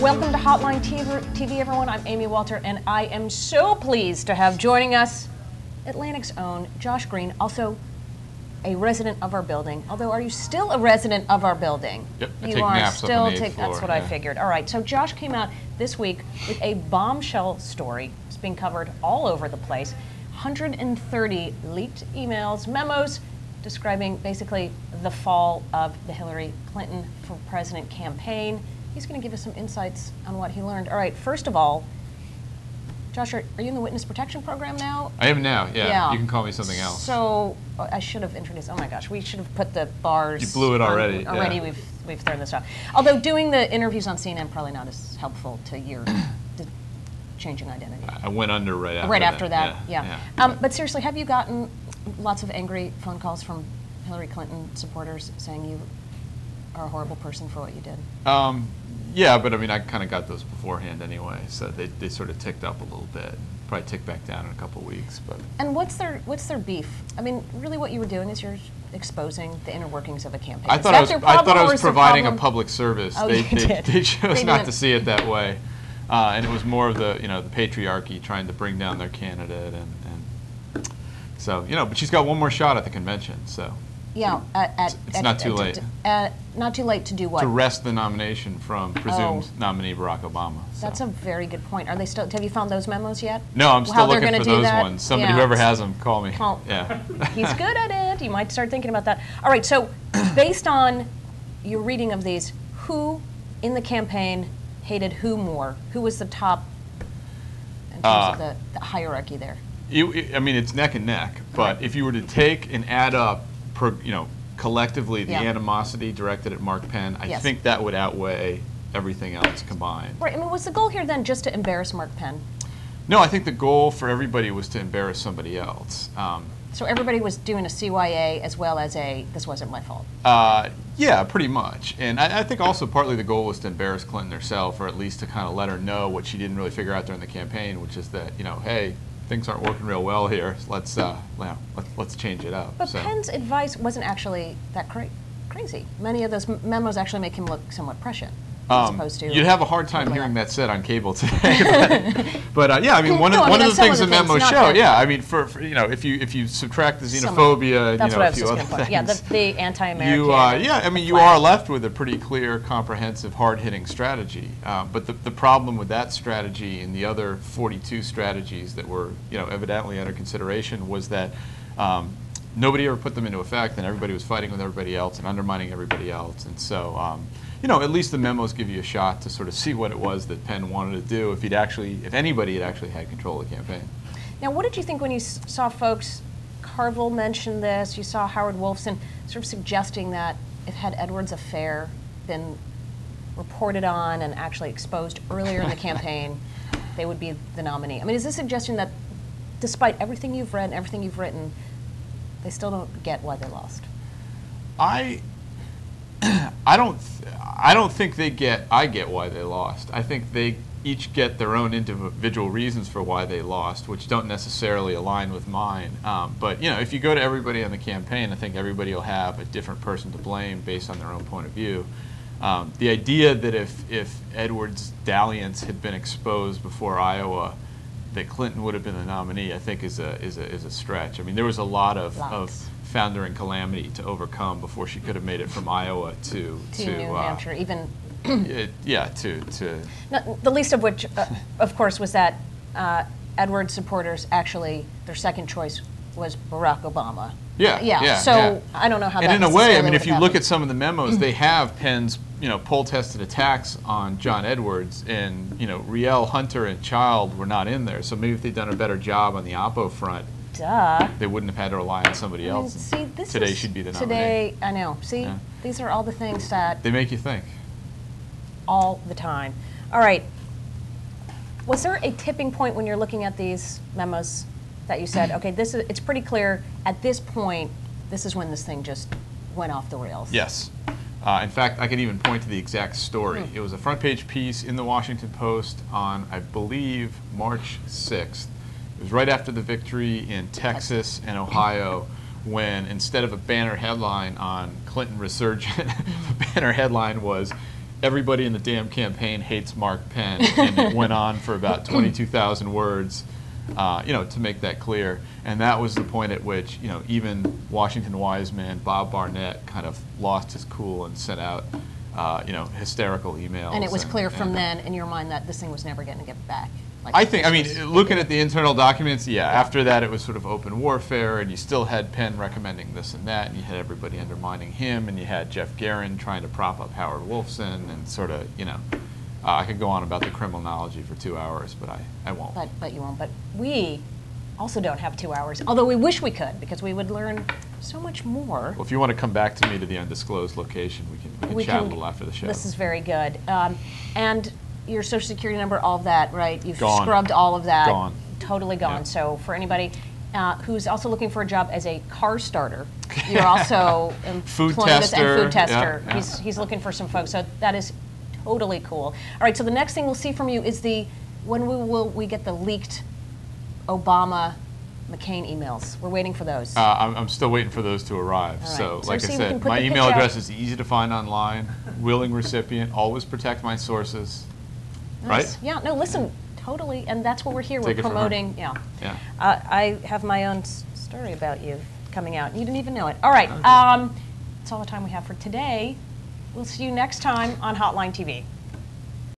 Welcome to Hotline TV, everyone. I'm Amy Walter, and I am so pleased to have joining us Atlantic's own Josh Green, also a resident of our building. Although, are you still a resident of our building? Yep, I you take are naps still up on the 8th floor. That's what I figured. All right, so Josh came out this week with a bombshell story. It's being covered all over the place. 130 leaked emails, memos describing basically the fall of the Hillary Clinton for President campaign. He's going to give us some insights on what he learned. All right, first of all, Josh, are you in the witness protection program now? I am now, yeah. You can call me something else. So I should have introduced, oh my gosh, we should have put the bars. You blew it already. Already, yeah. We've thrown this out. Although doing the interviews on CNN probably not as helpful to your changing identity. I went under right after that. Right after that, yeah. But seriously, have you gotten lots of angry phone calls from Hillary Clinton supporters saying you are a horrible person for what you did? Yeah, but I mean, I kind of got those beforehand anyway, so they sort of ticked up a little bit. Probably tick back down in a couple of weeks, but. And what's their beef? I mean, really, what you were doing is you're exposing the inner workings of a campaign. I thought I was providing a public service. Oh, they did. chose not to see it that way, and it was more of the the patriarchy trying to bring down their candidate, and so but she's got one more shot at the convention, so. Yeah, it's not too late. Not too late to do what? To wrest the nomination from presumed nominee Barack Obama. So. That's a very good point. Are they still? Have you found those memos yet? No, I'm still looking for those ones. Somebody, yeah. whoever has them, call me. Yeah, he's good at it. You might start thinking about that. All right. So, based on your reading of these, who in the campaign hated who more? Who was the top in terms of the hierarchy there? I mean, it's neck and neck. But if you were to take and add up, collectively the animosity directed at Mark Penn, I think that would outweigh everything else combined. Right. I mean, was the goal here then just to embarrass Mark Penn? No, I think the goal for everybody was to embarrass somebody else. So everybody was doing a CYA as well as a this wasn't my fault. Yeah, pretty much. And I think also partly the goal was to embarrass Clinton herself, or at least to kind of let her know what she didn't really figure out during the campaign, which is that hey, things aren't working real well here. Let's change it up. But Penn's advice wasn't actually that crazy. Many of those memos actually make him look somewhat prescient, as opposed to. You'd have a hard time hearing that said on cable today. but yeah, I mean, one of the things the memos show. Yeah, I mean, for if you subtract the xenophobia and a few other things. Yeah, the anti-American. I mean, you are left with a pretty clear, comprehensive, hard-hitting strategy. But the problem with that strategy and the other 42 strategies that were evidently under consideration was that nobody ever put them into effect, and everybody was fighting with everybody else and undermining everybody else. And so, at least the memos give you a shot to sort of see what it was that Penn wanted to do if anybody had actually had control of the campaign. Now, what did you think when you saw folks, Carville mentioned this, you saw Howard Wolfson sort of suggesting that if had Edwards' affair been reported on and actually exposed earlier in the campaign, they would be the nominee? I mean, is this suggesting that despite everything you've read and everything you've written, they still don't get why they lost? I don't think I get why they lost. I think they each get their own individual reasons for why they lost, which don't necessarily align with mine. But if you go to everybody on the campaign, I think everybody will have a different person to blame based on their own point of view. The idea that if Edwards' dalliance had been exposed before Iowa, that Clinton would have been the nominee, I think is a stretch. I mean, there was a lot of foundering calamity to overcome before she could have made it from Iowa to New Hampshire, even. to. Not, the least of which, of course, was that Edwards supporters actually their second choice was Barack Obama. So I don't know how. And in a way, I mean, if you look at some of the memos, they have Penn's poll-tested attacks on John Edwards, and Riel, Hunter, and Child were not in there. So maybe if they'd done a better job on the Oppo front, they wouldn't have had to rely on somebody else. See, today she'd be the nominee. Today, I know. See, these are all the things that they make you think. All the time. All right. Was there a tipping point when you're looking at these memos that you said, okay, it's pretty clear at this point, this is when this thing just went off the rails? Yes. In fact, I can even point to the exact story. It was a front page piece in the Washington Post on, I believe, March 6th. It was right after the victory in Texas and Ohio, when instead of a banner headline on Clinton resurgent, the banner headline was everybody in the damn campaign hates Mark Penn, and it went on for about 22,000 words, to make that clear. And that was the point at which, even Washington wise man Bob Barnett kind of lost his cool and sent out, hysterical emails. And it was clear from then, in your mind, that this thing was never going to get back. Looking at the internal documents, after that it was sort of open warfare, and you still had Penn recommending this and that, and you had everybody undermining him, and you had Jeff Guerin trying to prop up Howard Wolfson, and sort of, I could go on about the criminology for 2 hours, but I won't. But you won't. But we also don't have 2 hours, although we wish we could, because we would learn so much more. Well, if you want to come back to me to the undisclosed location, we can chat a little after the show. This is very good. And your Social Security number, all of that, right? You've gone. Scrubbed all of that. Gone. Totally gone. Yeah. So for anybody who's also looking for a job as a car starter, you're also food employing this tester. And food tester. Yeah. He's looking for some folks. So that is totally cool. All right. So the next thing we'll see from you is when will we get the leaked Obama McCain emails? We're waiting for those. I'm still waiting for those to arrive. Right. So, I like I said, my email address is easy to find online. Willing recipient. Always protect my sources. Nice. Right? Yeah. No. Listen. Totally. And that's what we're here. Take We're it from promoting. her. Yeah. Yeah. I have my own story about you coming out. You didn't even know it. All right. That's all the time we have for today. We'll see you next time on Hotline TV.